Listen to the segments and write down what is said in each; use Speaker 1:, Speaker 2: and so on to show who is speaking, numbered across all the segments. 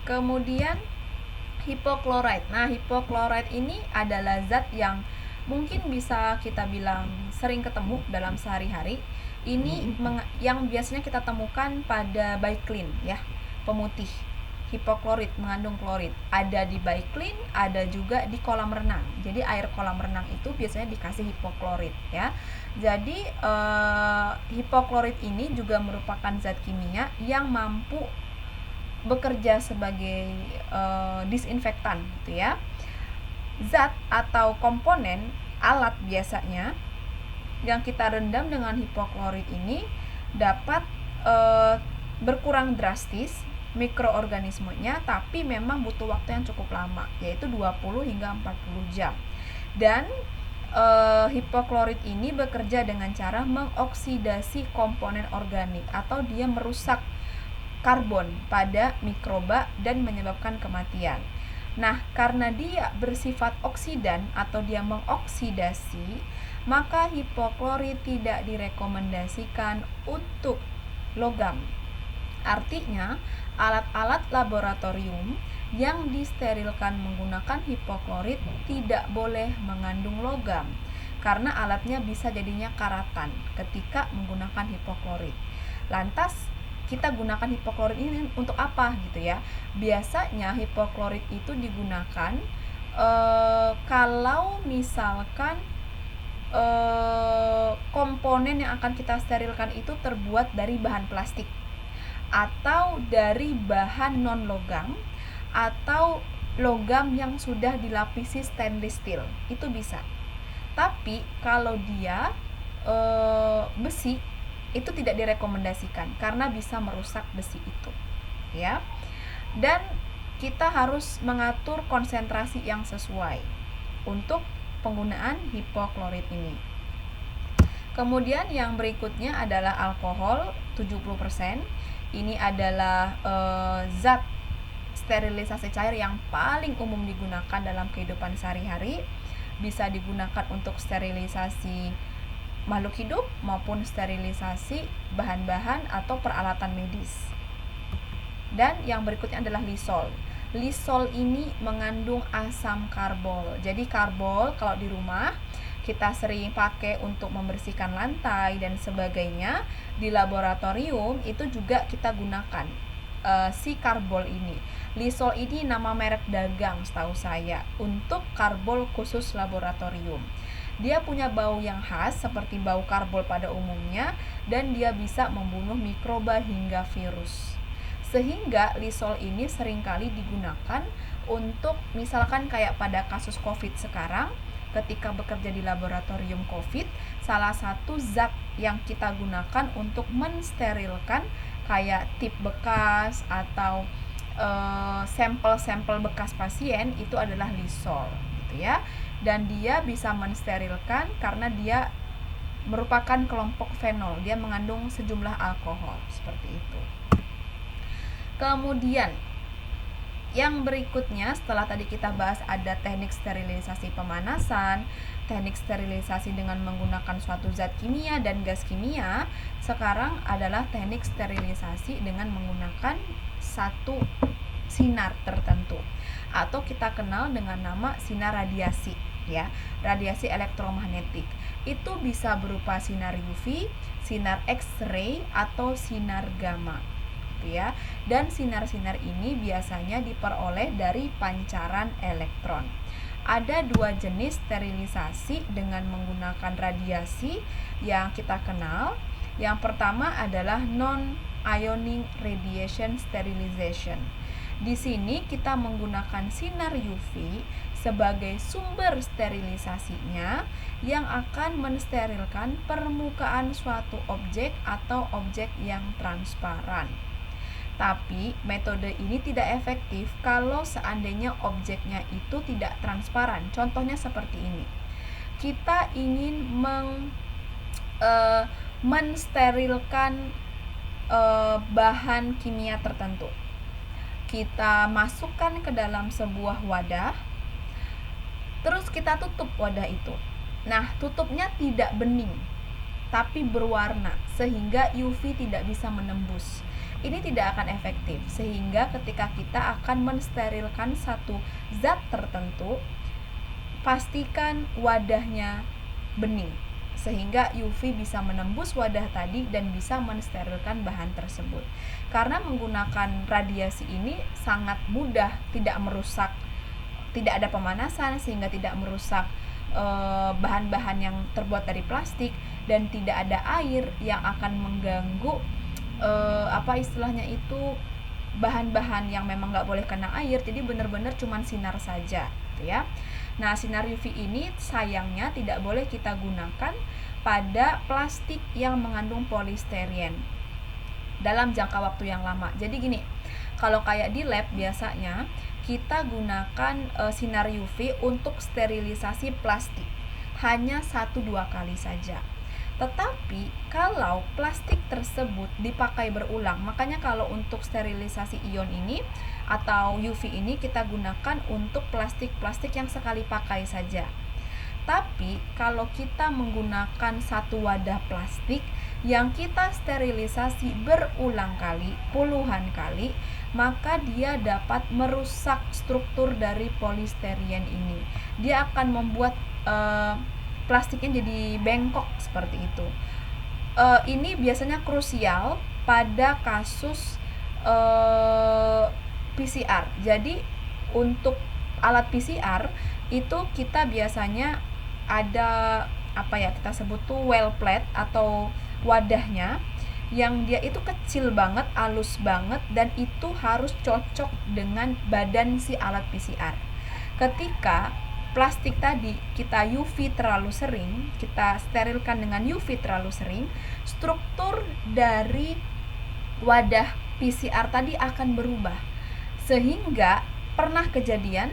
Speaker 1: Kemudian hipochlorite. Nah, hipochlorite ini adalah zat yang mungkin bisa kita bilang sering ketemu dalam sehari-hari. Ini yang biasanya kita temukan pada Baiklin ya, pemutih. Hipoklorit mengandung klorit. Ada di Baiklin, ada juga di kolam renang. Jadi air kolam renang itu biasanya dikasih hipoklorit ya. Jadi hipoklorit ini juga merupakan zat kimia yang mampu bekerja sebagai disinfektan gitu ya. Zat atau komponen alat biasanya yang kita rendam dengan hipoklorit ini dapat berkurang drastis mikroorganismenya, tapi memang butuh waktu yang cukup lama, yaitu 20 hingga 40 jam. Dan hipoklorit ini bekerja dengan cara mengoksidasi komponen organik atau dia merusak karbon pada mikroba dan menyebabkan kematian. Nah, karena dia bersifat oksidan atau dia mengoksidasi, maka hipoklorit tidak direkomendasikan untuk logam. Artinya, alat-alat laboratorium yang disterilkan menggunakan hipoklorit tidak boleh mengandung logam, karena alatnya bisa jadinya karatan ketika menggunakan hipoklorit. Lantas, kita gunakan hipoklorit ini untuk apa gitu ya? Biasanya hipoklorit itu digunakan kalau misalkan komponen yang akan kita sterilkan itu terbuat dari bahan plastik atau dari bahan non logam atau logam yang sudah dilapisi stainless steel, itu bisa. Tapi kalau dia besi, itu tidak direkomendasikan karena bisa merusak besi itu ya. Dan kita harus mengatur konsentrasi yang sesuai untuk penggunaan hipoklorit ini. Kemudian yang berikutnya adalah alkohol 70%. Ini adalah zat sterilisasi cair yang paling umum digunakan dalam kehidupan sehari-hari. Bisa digunakan untuk sterilisasi makhluk hidup maupun sterilisasi bahan-bahan atau peralatan medis. Dan yang berikutnya adalah lisol. Lisol ini mengandung asam karbol. Jadi karbol kalau di rumah kita sering pakai untuk membersihkan lantai dan sebagainya, di laboratorium itu juga kita gunakan si karbol ini. Lisol ini nama merek dagang setahu saya untuk karbol khusus laboratorium. Dia punya bau yang khas seperti bau karbol pada umumnya dan dia bisa membunuh mikroba hingga virus. Sehingga lisol ini seringkali digunakan untuk misalkan kayak pada kasus COVID sekarang, ketika bekerja di laboratorium COVID, salah satu zat yang kita gunakan untuk mensterilkan kayak tip bekas atau sampel-sampel bekas pasien itu adalah lisol gitu ya. Dan dia bisa mensterilkan karena dia merupakan kelompok fenol, dia mengandung sejumlah alkohol seperti itu. Kemudian yang berikutnya setelah tadi kita bahas ada teknik sterilisasi pemanasan, teknik sterilisasi dengan menggunakan suatu zat kimia dan gas kimia, sekarang adalah teknik sterilisasi dengan menggunakan satu sinar tertentu atau kita kenal dengan nama sinar radiasi ya, radiasi elektromagnetik. Itu bisa berupa sinar UV, sinar X-ray atau sinar gamma ya. Dan sinar-sinar ini biasanya diperoleh dari pancaran elektron. Ada dua jenis sterilisasi dengan menggunakan radiasi yang kita kenal. Yang pertama adalah non-ionic radiation sterilization. Di sini kita menggunakan sinar UV sebagai sumber sterilisasinya yang akan mensterilkan permukaan suatu objek atau objek yang transparan. Tapi metode ini tidak efektif kalau seandainya objeknya itu tidak transparan. Contohnya seperti ini. Kita ingin mensterilkan bahan kimia tertentu. Kita masukkan ke dalam sebuah wadah, terus kita tutup wadah itu. Nah, tutupnya tidak bening. tapi berwarna sehingga UV tidak bisa menembus. Ini tidak akan efektif, sehingga ketika kita akan mensterilkan satu zat tertentu, pastikan wadahnya bening sehingga UV bisa menembus wadah tadi dan bisa mensterilkan bahan tersebut. Karena menggunakan radiasi ini sangat mudah, tidak merusak, tidak ada pemanasan sehingga tidak merusak bahan-bahan yang terbuat dari plastik, dan tidak ada air yang akan mengganggu bahan-bahan yang memang nggak boleh kena air. Jadi benar-benar cuman sinar saja gitu ya. Nah, sinar UV ini sayangnya tidak boleh kita gunakan pada plastik yang mengandung polistiren dalam jangka waktu yang lama. Jadi gini, kalau kayak di lab biasanya kita gunakan sinar UV untuk sterilisasi plastik hanya 1-2 kali saja. Tetapi kalau plastik tersebut dipakai berulang, makanya kalau untuk sterilisasi ion ini atau UV ini kita gunakan untuk plastik-plastik yang sekali pakai saja. Tapi kalau kita menggunakan satu wadah plastik yang kita sterilisasi berulang kali, puluhan kali, maka dia dapat merusak struktur dari polistiren ini. Dia akan membuat plastiknya jadi bengkok seperti itu. Ini biasanya krusial pada kasus PCR. Jadi untuk alat PCR itu kita biasanya ada kita sebut tuh well plate atau wadahnya yang dia itu kecil banget, halus banget, dan itu harus cocok dengan badan si alat PCR. Ketika plastik tadi kita UV terlalu sering, kita sterilkan dengan UV terlalu sering, struktur dari wadah PCR tadi akan berubah, sehingga pernah kejadian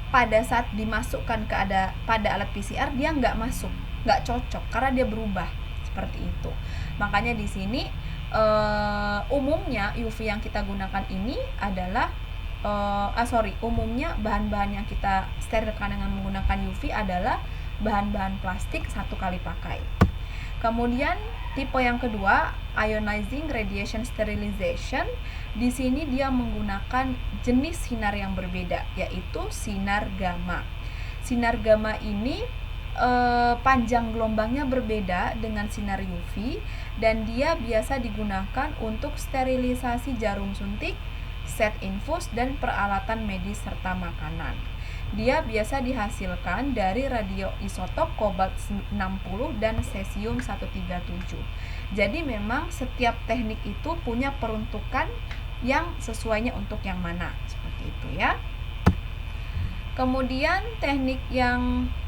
Speaker 1: pada saat dimasukkan pada alat PCR dia nggak masuk, nggak cocok karena dia berubah seperti itu. Makanya di sini umumnya UV yang kita gunakan ini adalah umumnya bahan-bahan yang kita sterilkan dengan menggunakan UV adalah bahan-bahan plastik 1 kali pakai. Kemudian tipe yang kedua, ionizing radiation sterilization. Di sini dia menggunakan jenis sinar yang berbeda, yaitu sinar gamma. Sinar gamma ini panjang gelombangnya berbeda dengan sinar UV, dan dia biasa digunakan untuk sterilisasi jarum suntik, set infus, dan peralatan medis serta makanan. Dia biasa dihasilkan dari radioisotop kobalt 60 dan cesium 137. Jadi memang setiap teknik itu punya peruntukan yang sesuainya untuk yang mana, seperti itu ya. Kemudian teknik yang